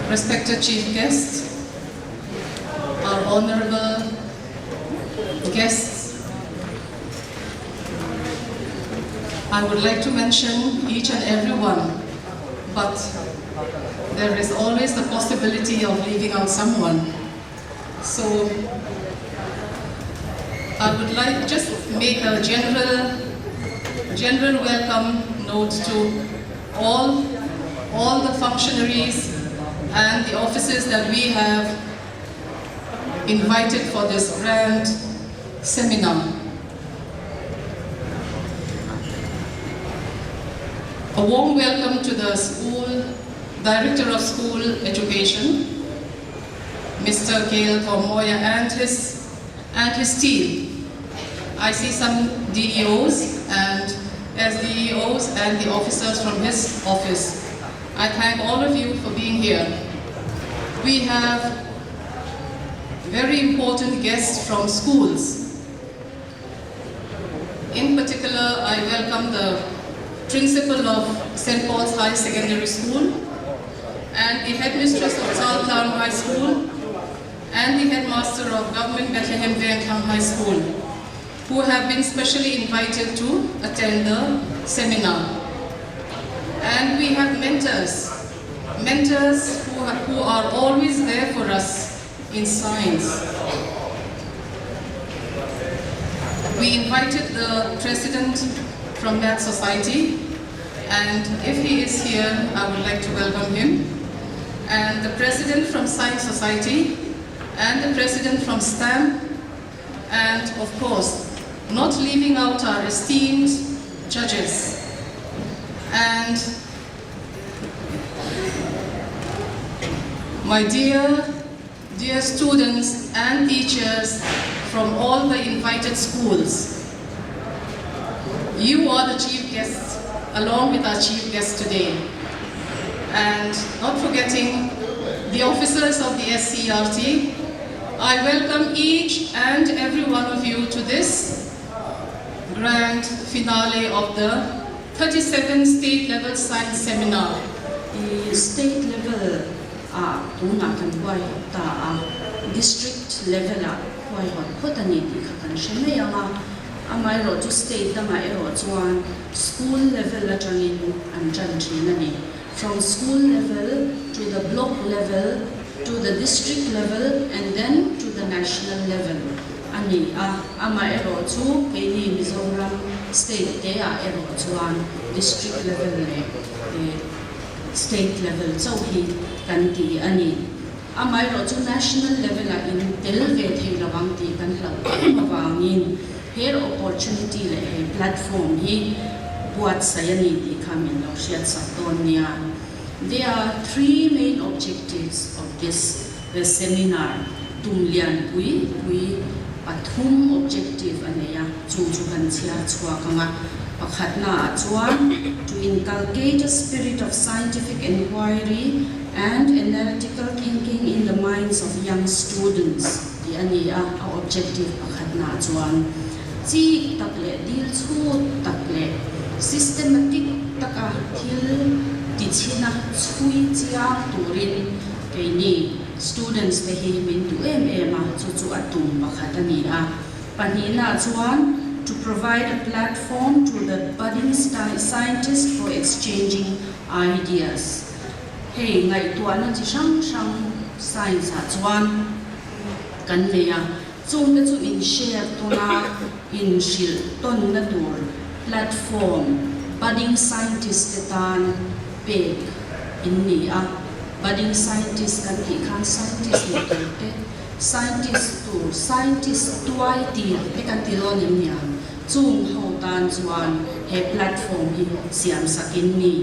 respected chief guest, our honorable guests, I would like to mention each and every one, but there is always the possibility of leaving out someone. So I would like just make a general welcome note to all the functionaries and the officers that we have invited for this grand seminar. A warm welcome to the school Director of School Education, Mr. Gail Kormoya, and his team. I see some DEOs and SDEOs and the officers from his office. I thank all of you for being here. We have very important guests from schools. In particular, I welcome the principal of St. Paul's High Secondary School and the headmistress of Town High School and the headmaster of Government Bethlehem Vientiane High School, who have been specially invited to attend the seminar. And we have mentors who are always there for us in science. We invited the president from that society, and if he is here, I would like to welcome him, and the president from Science Society, and the president from STAM, and of course, not leaving out our esteemed judges. And my dear students and teachers from all the invited schools, you are the chief guests along with our chief guest today. And not forgetting the officers of the SCRT, I welcome each and every one of you to this grand finale of the 37th State Level Science Seminar. The state level district level amai ro to state dama ero chuan school level atangin anjan thinani, from school level to the block level to the district level and then to the national level. Ani ama ero chu keini Mizoram state te ero chuan district level le state level so hi kan ti ani. Amai ro chu national level in tel ve thei lawang ti kan hlau mawangin here opportunity le platform hi buat sayani ti khamin lo shiat saton nia. There are three main objectives of this seminar. Tumlian pui pathum objective aneya chu kan chia chua kanga pakhatna chuan to inculcate a spirit of scientific inquiry and analytical thinking in the minds of young students. Di ania our objective pakhatna chuan chi takle dil chu takle systematic taka thil tichina chui chia turin keini students te hi min tu ma chu atum pakhatani panina chuan to provide a platform to the budding scientists for exchanging ideas. Hey ngai tuana chi sang science chuan kan leya chung te chu in share tona in shil ton na tur platform budding scientist tan pe in ni budding scientist kan ki khan scientist ni te scientist tuai ti pe kan ti lo nim nia chung ho tan chuan he platform hi siam sakin ni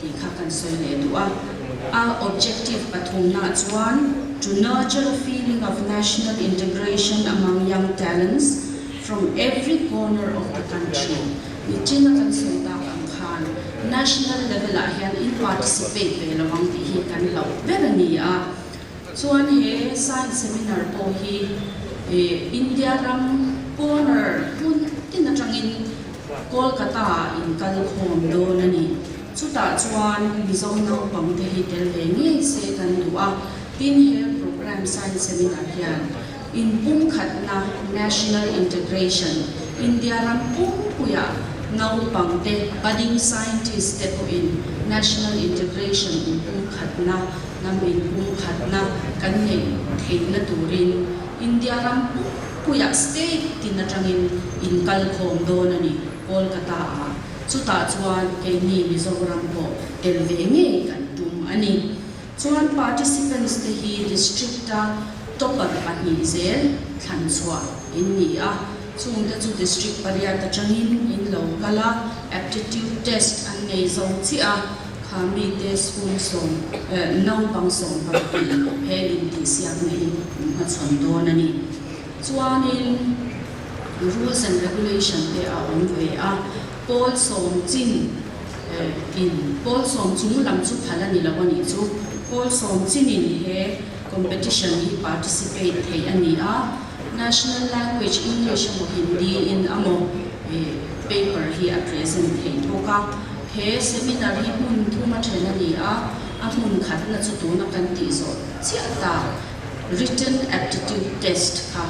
ti kha kan soi le du our objective pathum na chuan to nurture a feeling of national integration among young talents from every corner of the country. Nichina kan sota kan khan national level hian in participate ve lawang ti hi kan lo berani chuan he science seminar po hi India ram corner tin atangin Kolkata in Kalkhom do nani chuta chuan mizo no pangte hi tel le nge se kan duwa tin he program science seminar hian in pum khatna national integration India ram pum puya nau pangte budding scientist te ko in national integration in pum khatna nam in pum khatna kan nei theina turin India ram pum puya state tin atangin in kalkhom don ani Kolkata a chuta chuan ke ni Mizoram ko telve nge kan tum ani chuan participants te hi district ta topper pani zel than chwa in ni a chung te chu district paria ta changin in lokala aptitude test an nei zo chi a khami te school song no bang song par pi he in ti siam nei ma chon don ani chuan in rules and regulation te a on ve a Paul som chin in Paul som chung lam chu phala ni lawani chu Paul som chin in he competition hi participate thei ani a national language English mo Hindi in amo paper hi a present thei thoka he seminar hi mun thuma thena ni a mun khatna chu tu na kan ti zo chiata written aptitude test kha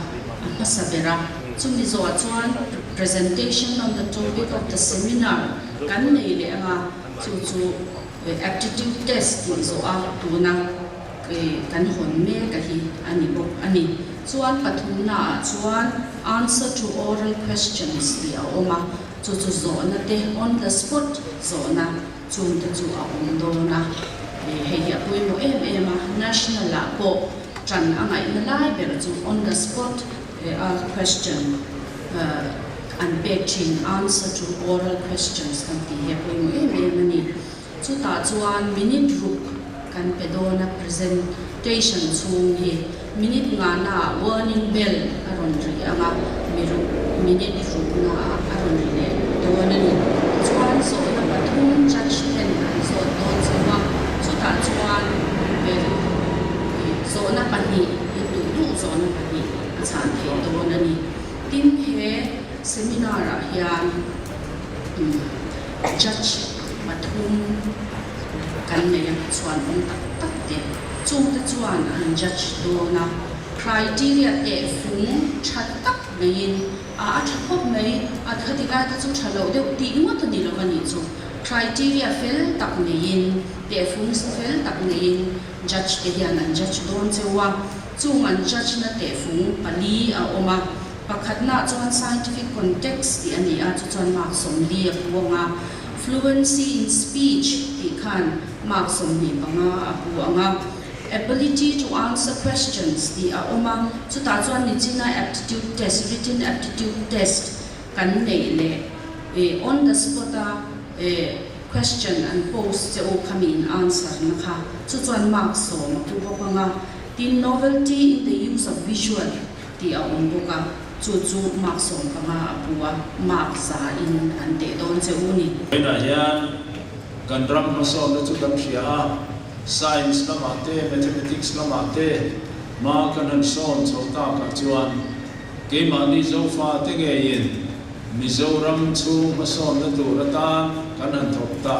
pasabera chumi zo chuan presentation on the topic of the seminar kan nei le anga chu aptitude test ti zo a tuna kan hon me ka hi ani bok ani chuan pathumna chuan answer to oral questions ti a oma chu zo na te on the spot zo na chun te chu a om do na he ya pui mo em national la ko tran anga in lai ber chu on the spot question and batching answer to oral questions kan ti he pui mo ani chu ta chuan minute ruk kan pedona presentation chung hi minute nga na warning bell aron ri anga miru minute ruk na aron ri le dona ni chuan so na pathum judgment an so don chawa chu ta chuan so na pani tu so na pani chan he dona ni tin he seminar a hian judge pathum kan nei chuan on tak te chung te chuan an judge do na criteria te fung that tak mein a thop mai a khatika ta chu thalo de ti mo ta ni lo ani chu criteria fel tak mein te fung fel tak mein judge te hian an judge don chewa chung an judge na te fung pali a oma pakhatna chuan scientific context ti ani a chu chuan mark som li a puanga fluency in speech ti khan mark som ni panga apu anga ability to answer questions ti a oma chu ta chuan ni china aptitude test written aptitude test kan nei le on the spot question and post che o come in answer na kha chu chuan mark som tu bokanga the novelty in the use of visual ti a on boka chu mark som panga apua mark sa in an te don che uni ina hian kan ram ma som na chu dam sia science la mate mathematics la mate ma kan an son chota ka chuan ke ma ni zo fa te ge yin Mizoram chu ma son na tu rata kan an thok ta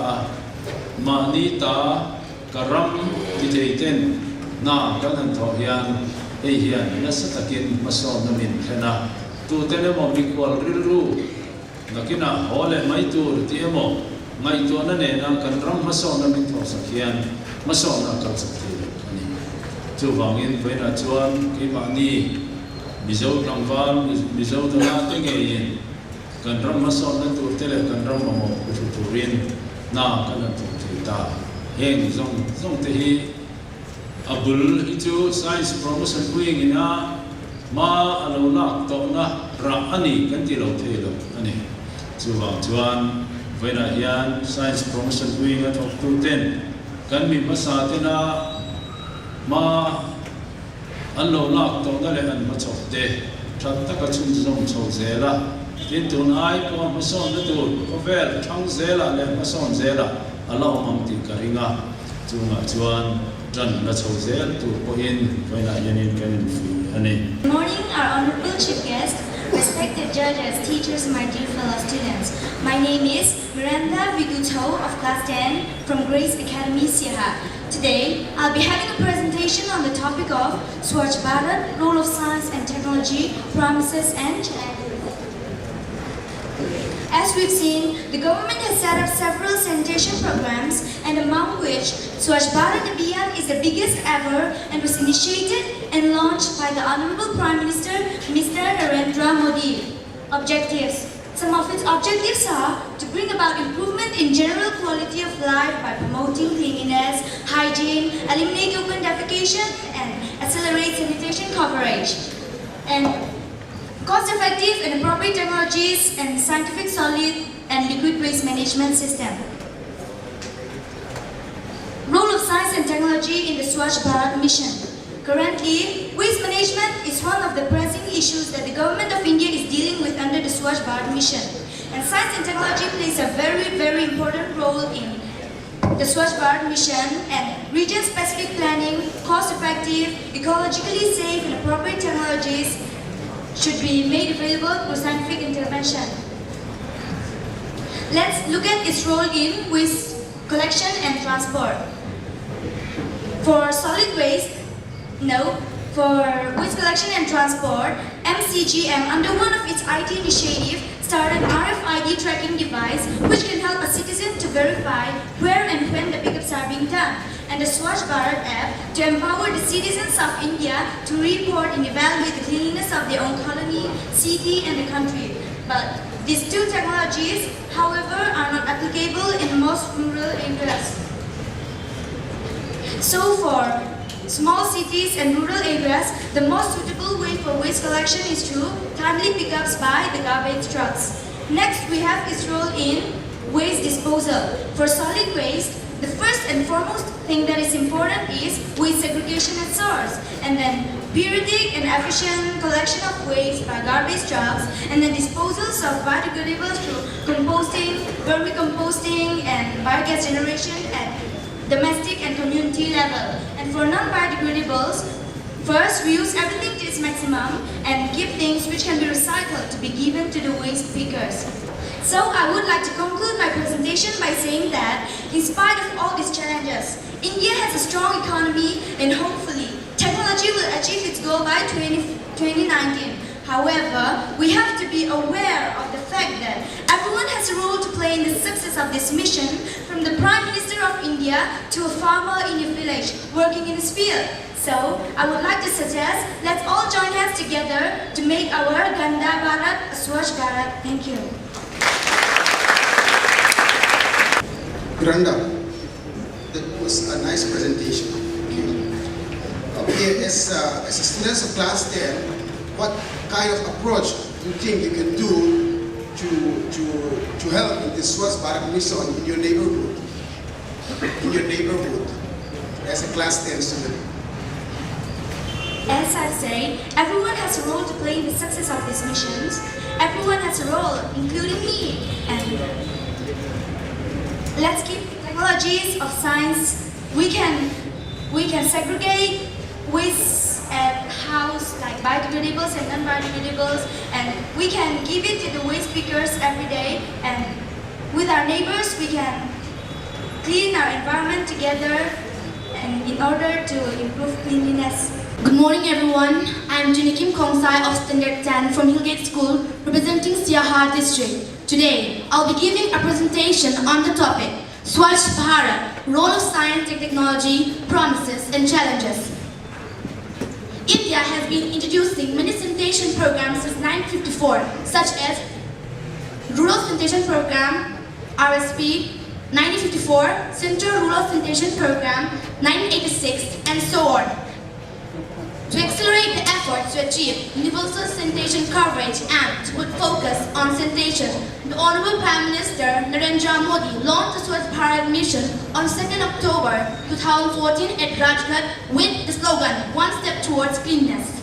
ma ni ta karam ti theiten na kan an tho hian ei hian na sa takin ma son na min thena tu te ne mo mi kwal ru nakina hole mai tur ti mo ngai to na ne na kan ram ma son na min tho sakhian ma son na kal sakhi ani chu wangin voina chuan ki ma ni mizo tangwal mizo na te ge yin kan ram ma son na tur te le kan ram mo ku turin na kan an tu ta heng zong te hi abul itu science promotion wing ina ma alo nak to na ra ani kan ti lo the lo ani chuan voina hian science promotion wing at of 210 kan mi masa te na ma alo nak to na le an ma chok te that ta ka chung zong chok zela tin tun ai ko ma son na tu ko vel thang zela le ma son zela alo mam ti ka ringa chuan ran na chok zel tu ko in voina yanin kan fi ani Good morning, our honorable chief guest. respected judges, teachers, my dear fellow students. My name is Miranda Viguto of Class 10 from Grace Academy, Sierra. Today, I'll be having a presentation on the topic of Swachh Bharat, role of science and technology, promises and challenges. As we've seen, the government has set up several sanitation programs, and among which Swachh Bharat Abhiyan is the biggest ever and was initiated and launched by the Honorable Prime Minister, Mr. Narendra Modi. Objectives. Some of its objectives are to bring about improvement in general quality of life by promoting cleanliness, hygiene, eliminate open defecation, and accelerate sanitation coverage. And cost-effective and appropriate technologies and scientific solid and liquid waste management system. Role of science and technology in the Swachh Bharat mission. Currently, waste management is one of the pressing issues that the government of India is dealing with under the Swachh Bharat mission. And science and technology plays a very important role in the Swachh Bharat mission, and region-specific planning, cost-effective, ecologically safe and appropriate technologies should be made available through scientific intervention. Let's look at its role in waste collection and transport. For solid waste, for waste collection and transport, MCGM, under one of its IT initiatives, started an RFID tracking device which can help a citizen to verify where and when the pickups are being done, and the Swachh Bharat app to empower the citizens of India to report and evaluate the cleanliness of their own colony, city and the country. But these two technologies, however, are not applicable in most rural areas. So for small cities and rural areas, the most suitable way for waste collection is through timely pickups by the garbage trucks. Next, we have its role in waste disposal. For solid waste, the first and foremost thing that is important is waste segregation at source, and then periodic and efficient collection of waste by garbage trucks, and then disposals of biodegradables through composting, vermicomposting, and biogas generation at domestic and community level. And for non-biodegradables, first we use everything to its maximum and give things which can be recycled to be given to the waste pickers. So I would like to conclude my presentation by saying that in spite of all these challenges, India has a strong economy and hopefully technology will achieve its goal by 2019. However, we have to be aware of the fact that everyone has a role to play in the success of this mission, from the Prime Minister of India to a farmer in a village working in his field. So, I would like to suggest, let's all join hands together to make our Ganda Bharat a Swachh Bharat. Thank you. Miranda, that was a nice presentation. Okay, as a student of class 10, what kind of approach you think you can do to help in the Swachh Bharat mission in your neighborhood? As a class 10 student? As I say, everyone has a role to play in the success of these missions. Everyone has a role, including me. And let's keep technologies of science. We can segregate waste at house, like biodegradables and non-biodegradables, and we can give it to the waste pickers every day. And with our neighbors, we can clean our environment together, and in order to improve cleanliness. Good morning, everyone. I am Junikim Kongsai of Standard 10 from Hillgate School, representing Sierra District. Today, I'll be giving a presentation on the topic Swachh Bharat, role of science and technology, promises and challenges. India has been introducing many sanitation programs since 1954, such as Rural Sanitation Program, RSP, 1954, Central Rural Sanitation Program, 1986, and so on. To accelerate the efforts to achieve universal sanitation coverage and to put focus on sanitation, the Honorable Prime Minister Narendra Modi launched the Swachh Bharat mission on 2nd October 2014 at Rajghat with the slogan, "One step towards cleanliness."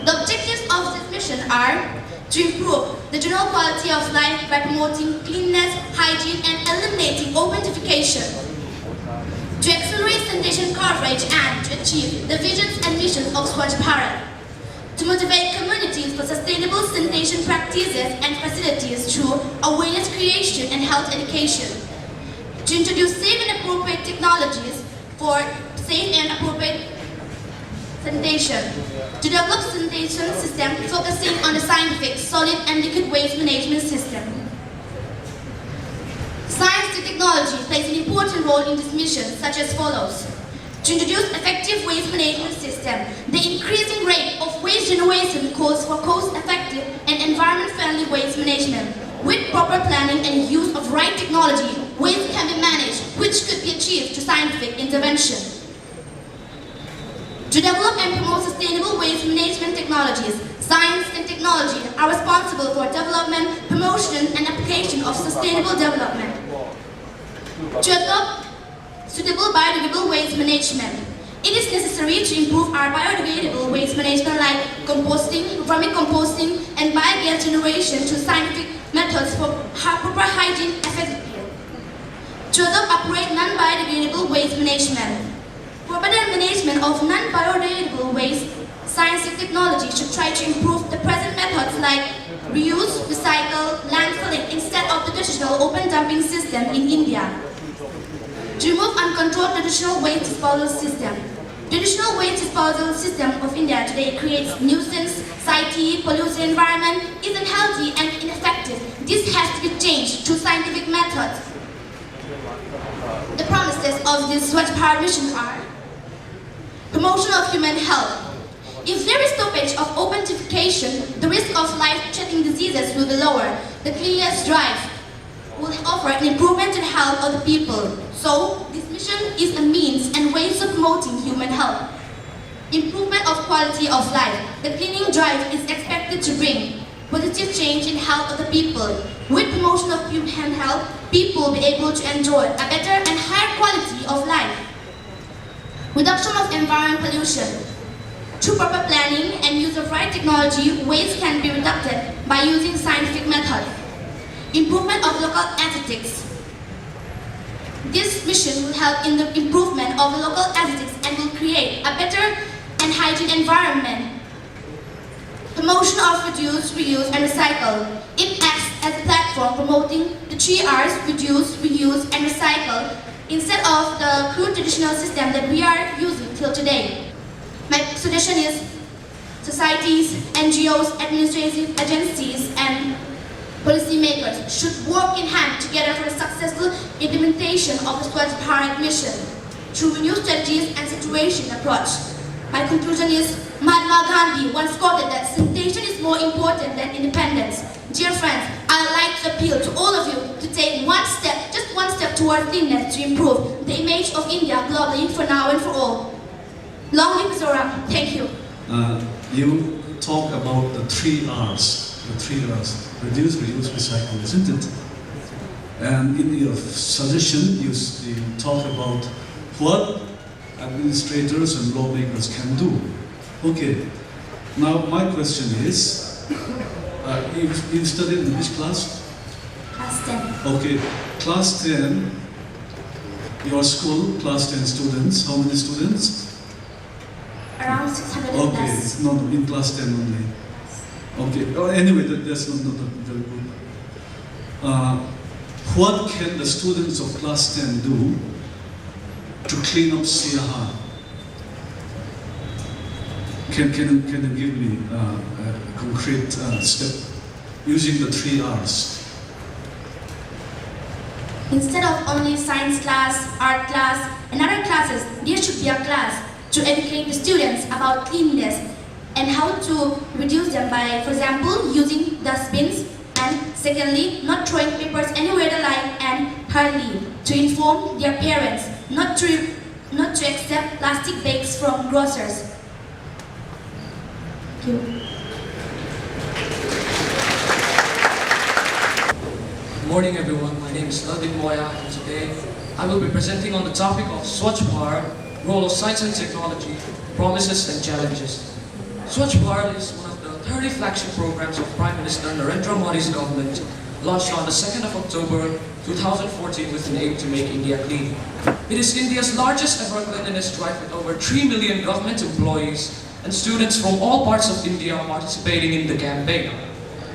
The objectives of this mission are to improve the general quality of life by promoting cleanliness, hygiene, and eliminating open defecation, to accelerate sanitation coverage and to achieve the visions and missions of Swachh Bharat, to motivate communities for sustainable sanitation practices and facilities through awareness creation and health education, to introduce safe and appropriate technologies for safe and appropriate sanitation, to develop sanitation system focusing on the scientific, solid and liquid waste management system. Science and technology plays an important role in this mission, such as follows. To introduce effective waste management system, the increasing rate of waste generation calls for cost-effective and environment-friendly waste management. With proper planning and use of right technology, waste can be managed, which could be achieved through scientific intervention. To develop and promote sustainable waste management technologies, science and technology are responsible for development, promotion, and application of sustainable development. To adopt suitable biodegradable waste management, it is necessary to improve our biodegradable waste management like composting, vermicomposting, and biogas generation through scientific methods for proper hygiene effectively. To adopt upright non-biodegradable waste management. For better management of non-biodegradable waste, science and technology should try to improve the present methods like reuse, recycle, landfilling instead of the traditional open dumping system in India. To remove uncontrolled traditional waste disposal system. Traditional waste disposal system of India today creates nuisance, society, pollutes the environment, is unhealthy and ineffective. This has to be changed through scientific methods. The promises of this Swachh Bharat mission are promotion of human health. If there is stoppage of open defecation, the risk of life-threatening diseases will be lower. The cleanliness drive will offer an improvement in health of the people. So, this mission is a means and ways of promoting human health. Improvement of quality of life. The cleaning drive is expected to bring positive change in health of the people. With promotion of human health, people will be able to enjoy a better and higher quality of life. Reduction of environment pollution. Through proper planning and use of right technology, waste can be reduced by using scientific methods. Improvement of local aesthetics. This mission will help in the improvement of the local aesthetics and will create a better and hygiene environment. Promotion of reduce, reuse, and recycle. It acts as a platform promoting the 3 R's, reduce, reuse, and recycle, instead of the crude traditional system that we are using till today. My suggestion is societies, NGOs, administrative agencies, and policymakers should work in hand together for the successful implementation of the Swachh Bharat mission through new strategies and situation approach. My conclusion is, Mahatma Gandhi once quoted that sanitation is more important than independence. Dear friends, I would like to appeal to all of you to take one step, just one step towards cleanliness to improve the image of India globally for now and for all. Long live Mizoram. Thank you. You talk about the 3 R's, reduce, reuse, recycle, isn't it? And in your suggestion, you talk about what administrators and lawmakers can do. Okay, now my question is, you studied in which class? Class 10. Okay, class 10, your school, class 10 students, how many students? Around 600 Okay, plus. no, in class 10 only. Okay, anyway, that's not very good. What can the students of class 10 do to clean up Siaha? Can you give me a concrete step using the 3 R's? Instead of only science class, art class, and other classes, there should be a class to educate the students about cleanliness and how to reduce them by, for example, using dustbins, and secondly, not throwing papers anywhere they like, and thirdly, to inform their parents not to accept plastic bags from grocers. Thank you. Good morning everyone, my name is Ladin Moya and today I will be presenting on the topic of Swachh Bharat, role of science and technology, promises and challenges. Swachh Bharat is one of the 30 flagship programs of Prime Minister Narendra Modi's government, launched on the 2nd of October 2014 with an aim to make India clean. It is India's largest ever cleanliness drive with over 3 million government employees and students from all parts of India participating in the campaign.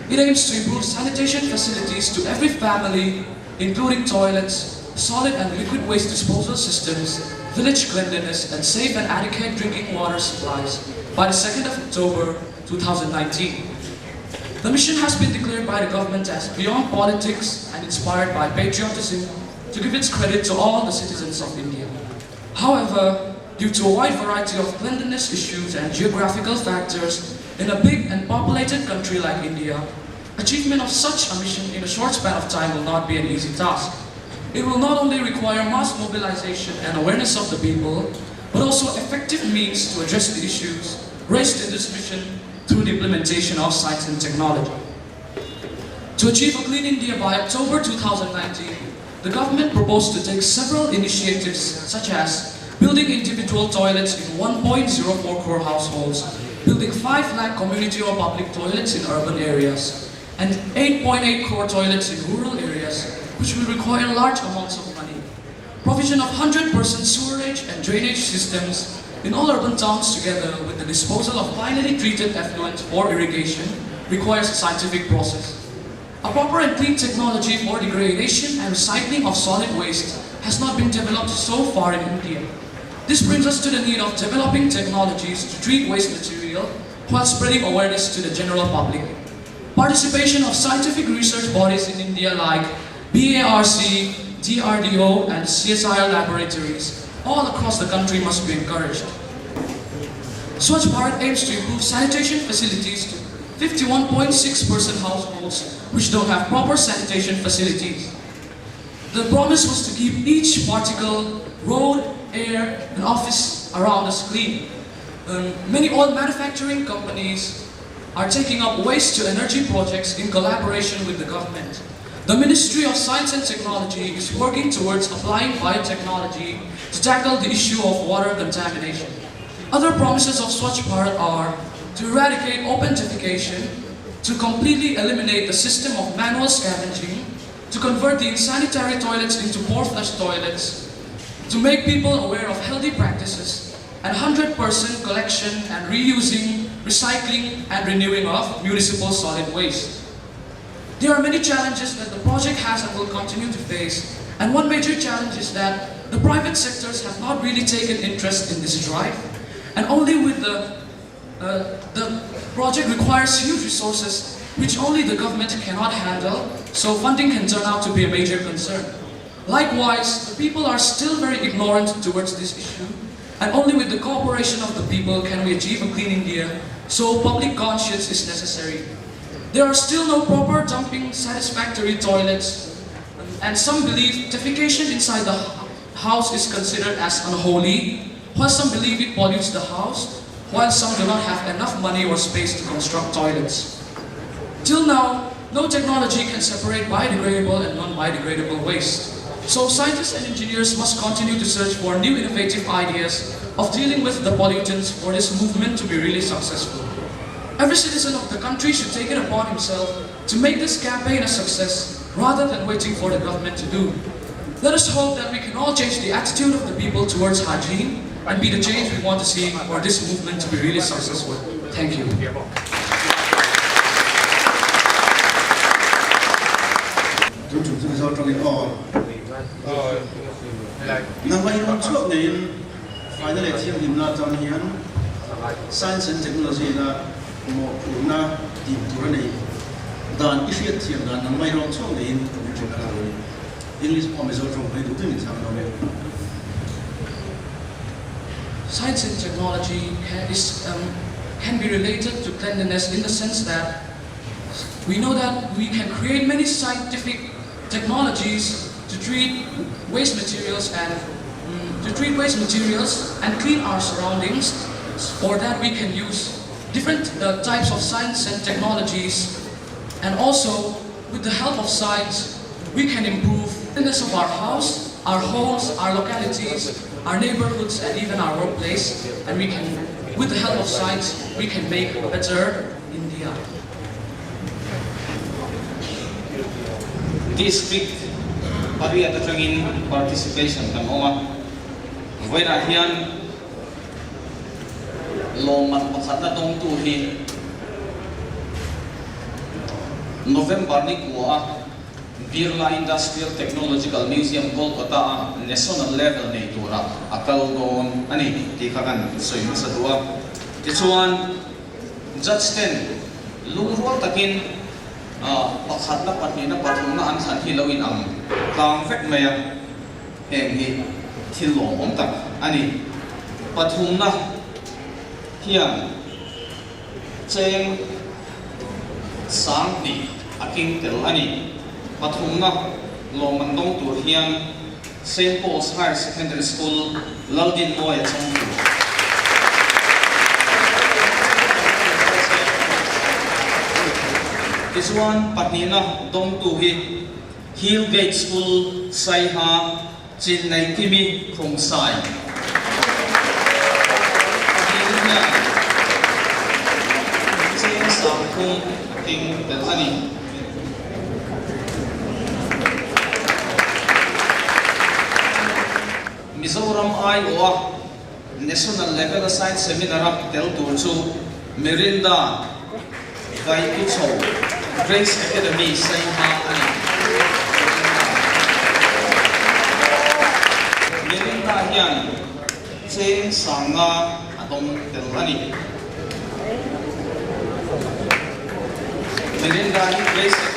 It aims to improve sanitation facilities to every family, including toilets, solid and liquid waste disposal systems, village cleanliness, and safe and adequate drinking water supplies by the 2nd of October 2019. The mission has been declared by the government as beyond politics and inspired by patriotism to give its credit to all the citizens of India. However, due to a wide variety of cleanliness issues and geographical factors, in a big and populated country like India, achievement of such a mission in a short span of time will not be an easy task. It will not only require mass mobilization and awareness of the people, but also effective means to address the issues raised in this mission through the implementation of science and technology. To achieve a clean India by October 2019, the government proposed to take several initiatives such as building individual toilets in 1.04 crore households, building 5 lakh community or public toilets in urban areas, and 8.8 crore toilets in rural areas, which will require large amounts of money. Provision of 100% sewerage and drainage systems in all urban towns together with the disposal of finely treated effluent for irrigation requires a scientific process. A proper and clean technology for degradation and recycling of solid waste has not been developed so far in India. This brings us to the need of developing technologies to treat waste material while spreading awareness to the general public. Participation of scientific research bodies in India like BARC, DRDO, and CSIR laboratories all across the country must be encouraged. Swachh Bharat aims to improve sanitation facilities to 51.6% households which don't have proper sanitation facilities. The promise was to keep each particle, road, air, and office around us clean. Many oil manufacturing companies are taking up waste to energy projects in collaboration with the government. The Ministry of Science and Technology is working towards applying biotechnology to tackle the issue of water contamination. Other promises of Swachh Bharat are to eradicate open defecation, to completely eliminate the system of manual scavenging, to convert the insanitary toilets into four-flush toilets, to make people aware of healthy practices, and 100% collection and reusing, recycling, and renewing of municipal solid waste. There are many challenges that the project has and will continue to face, and one major challenge is that the private sectors have not really taken interest in this drive, and only with the project requires huge resources which only the government cannot handle, so funding can turn out to be a major concern. Likewise, the people are still very ignorant towards this issue, and only with the cooperation of the people can we achieve a clean India, so public conscience is necessary. There are still no proper dumping satisfactory toilets, and some believe defecation inside the house is considered as unholy, while some believe it pollutes the house, while some do not have enough money or space to construct toilets. Till now, no technology can separate biodegradable and non-biodegradable waste. So scientists and engineers must continue to search for new innovative ideas of dealing with the pollutants for this movement to be really successful. Every citizen of the country should take it upon himself to make this campaign a success rather than waiting for the government to do. Let us hope that we can all change the attitude of the people towards hygiene and be the change we want to see for this movement to be really successful. Thank you. Science and technology na mo na team turani dan ifet thiam dan nang mai rong chong lein English pomezol from play to in some no. Science and technology can be related to cleanliness in the sense that we know that we can create many scientific technologies to treat waste materials and clean our surroundings, or that we can use different types of science and technologies, and also with the help of science we can improve the cleanliness of our house, our homes, our localities, our neighborhoods, and even our workplace, and we can, with the help of science, we can make a better India. District pari at trangin participation kan oma. Where hian loman pakhat na dong tu hi November ni kuwa Birla Industrial Technological Museum Kolkata national level nei tura akal don ani ti khakan soim sa duwa ti chuan judge ten lungrual takin pakhat na pati na pathum na an khan hi loin ang tang vek maya heng hi thilom om tak ani pathum na hian cheng sang ni aking tel ani pathum na lomandong tur hian St. Paul's Higher Secondary School Laudin Moya Chongtu this one patnina dong tu hi Hillgate School Saiha Chinnai Kimi Khongsai patnina cheng sang khung ting tel ani Mizoram IOA National Level Science Seminar tel tur chu Mirinda Gai Kucho Grace Academy Saiha ani Mirinda hian cheng sanga adong tel ani Mirinda Grace